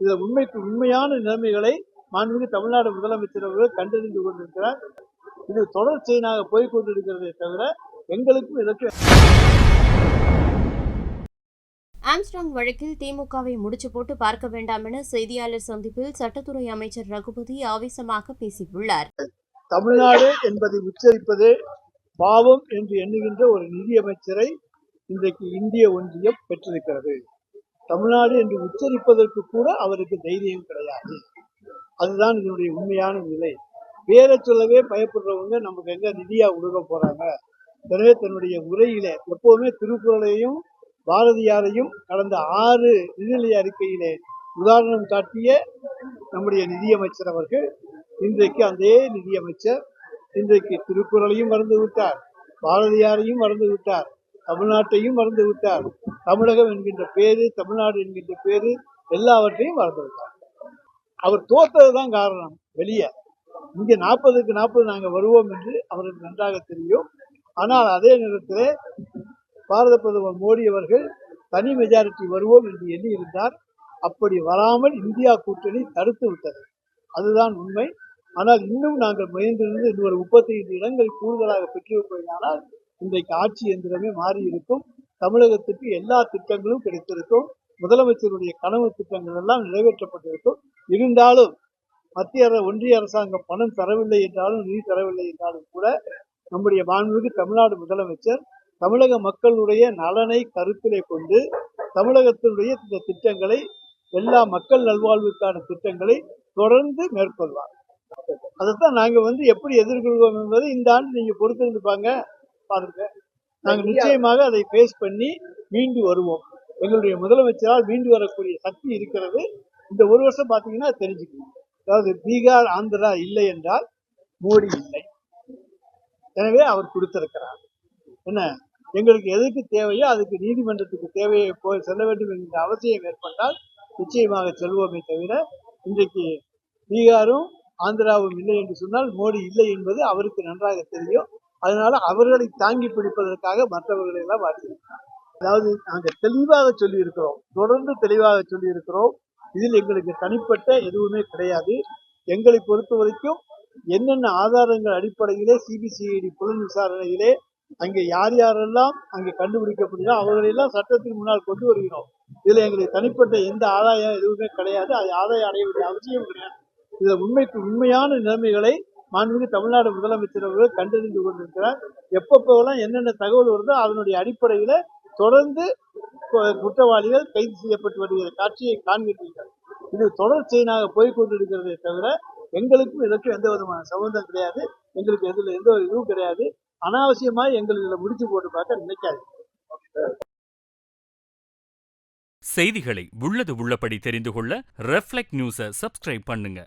இதுல உண்மையான நிலைமைகளை மாண்புமிகு தமிழ்நாடு முதலமைச்சர் அவர்கள் கண்டறிந்து கொண்டிருக்கிறார். இது தொடர் செயலாக போய்கொண்டிருக்கிறதே தவிர எங்களுக்கும் இதற்கு. ஆம்ஸ்ட்ராங் வழக்கில் திமுகவை முடிச்சு போட்டு பார்க்க வேண்டாம் என செய்தியாளர் சந்திப்பில் சட்டத்துறை அமைச்சர் ரகுபதி ஆவேசமாக பேசியுள்ளார். தமிழ்நாடு என்பதை உச்சரிப்பதே பாவம் என்று எண்ணுகின்ற ஒரு நிதியமைச்சரை இன்றைக்கு இந்திய ஒன்றியம் பெற்றிருக்கிறது. தமிழ்நாடு என்று உச்சரிப்பதற்கு கூட அவருக்கு தைரியம் கிடையாது. அதுதான் இதனுடைய உண்மையான நிலை. பேரை சொல்லவே பயப்படுறவங்க நமக்கு எங்க நிதியா உருக போறாங்க. எனவே தன்னுடைய உரையிலே எப்பவுமே திருக்குறளையும் பாரதியாரையும் கடந்த 6 நிதிநிலை அறிக்கையிலே உதாரணம் காட்டிய நம்முடைய நிதியமைச்சர் அவர்கள் இன்றைக்கு அதே நிதியமைச்சர் இன்றைக்கு திருக்குறளையும் மறந்து விட்டார், பாரதியாரையும் மறந்து விட்டார், தமிழ்நாட்டையும் மறந்து விட்டார், தமிழகம் என்கின்ற பேரு, தமிழ்நாடு என்கின்ற பேரு எல்லாவற்றையும் மறந்து விட்டார். அவர் தோத்ததுதான் காரணம். வெளியே இங்க 40க்கு 40 நாங்க வருவோம் என்று அவருக்கு நன்றாக தெரியும். ஆனால் அதே நேரத்தில் பாரத பிரதமர் மோடி அவர்கள் தனி மெஜாரிட்டி வருவோம் என்று எண்ணி இருந்தார். அப்படி வராமல் இந்தியா கூட்டணி தடுத்து விட்டது. அதுதான் உண்மை. ஆனால் இன்னும் நாங்கள் முயன்றிருந்து இன்னொரு 35 இடங்கள் கூடுதலாக பெற்றிருப்பதனால் இன்றைக்கு ஆட்சி எந்திரமே மாறி இருக்கும். தமிழகத்துக்கு எல்லா திட்டங்களும் கிடைத்திருக்கும். முதலமைச்சருடைய கனவு திட்டங்கள் எல்லாம் நிறைவேற்றப்பட்டிருக்கும். இருந்தாலும் மத்திய ஒன்றிய அரசாங்கம் பணம் தரவில்லை என்றாலும், நிதி தரவில்லை என்றாலும் கூட நம்முடைய மாண்புமிகு தமிழ்நாடு முதலமைச்சர் தமிழக மக்களுடைய நலனை கருத்திலே கொண்டு தமிழகத்தினுடைய இந்த திட்டங்களை, எல்லா மக்கள் நல்வாழ்வுக்கான திட்டங்களை தொடர்ந்து மேற்கொள்வார். அதைத்தான் நாங்க எப்படி எதிர்கொள்வோம் என்பதை இந்த ஆண்டு நீங்க பொறுத்திருந்து பாருங்க. நாங்க நிச்சயமாக அதை பேஸ் பண்ணி மீண்டு வருவோம். எங்களுடைய முதலமைச்சரால் மீண்டு வரக்கூடிய சக்தி இருக்கிறது. இந்த ஒரு வருஷம் பாத்தீங்கன்னா தெரிஞ்சுக்கணும். அதாவது பீகார், ஆந்திரா இல்லை என்றால் மோடி இல்லை. எனவே அவர் கொடுத்திருக்கிறார். என்ன எங்களுக்கு எதுக்கு தேவையோ அதுக்கு நீதிமன்றத்துக்கு தேவையை போய் செல்ல வேண்டும் என்கிற அவசியம் ஏற்பட்டால் நிச்சயமாக செல்வோமே தவிர, இன்றைக்கு பீகாரும் ஆந்திராவும் இல்லை என்று சொன்னால் மோடி இல்லை என்பது அவருக்கு நன்றாக தெரியும். அதனால அவர்களை தாங்கி பிடிப்பதற்காக மற்றவர்களை எல்லாம் வாட்டியிருக்கிறார். அதாவது நாங்கள் தெளிவாக சொல்லி இருக்கிறோம், தொடர்ந்து தெளிவாக சொல்லி இருக்கிறோம். இதில் எங்களுக்கு தனிப்பட்ட எதுவுமே கிடையாது. எங்களை பொறுத்த வரைக்கும் என்னென்ன ஆதாரங்கள் அடிப்படையிலே சிபிசிஐடி புலன் விசாரணையிலே அங்கே யாரெல்லாம் அங்கே கண்டுபிடிக்கப்படுகிறோம் அவர்களெல்லாம் சட்டத்தின் முன்னால் கொண்டு வருகிறோம். இதுல எங்களுக்கு தனிப்பட்ட எந்த ஆதாயம் எதுவுமே கிடையாது. அது ஆதாயம் அடைய வேண்டிய அவசியம் கிடையாது. இதுல உண்மையான நிலைமைகளை மாண்புமிகு தமிழ்நாடு முதலமைச்சர் அவர்கள் கண்டறிந்து கொண்டிருக்கிறார். எப்பப்பெல்லாம் என்னென்ன தகவல் வருதோ அதனுடைய அடிப்படையில தொடர்ந்து குற்றவாளிகள் கைது செய்யப்பட்டு வருகிற காட்சியை காண்கிறீர்கள். இது தொடர் செயலாக போய்கொண்டிருக்கிறதே தவிர எங்களுக்கும் இதற்கும் எந்த விதமான சம்பந்தம் கிடையாது. எங்களுக்கு எதுல எந்த ஒரு இதுவும் கிடையாது. அனாவசியமா எங்களுக்கு முடிச்சு போட்டு பார்க்க நினைக்காது. செய்திகளை உள்ளது உள்ளபடி தெரிந்து கொள்ள ரெஃப்ளெக்ட் நியூஸை சப்ஸ்கிரைப் பண்ணுங்க.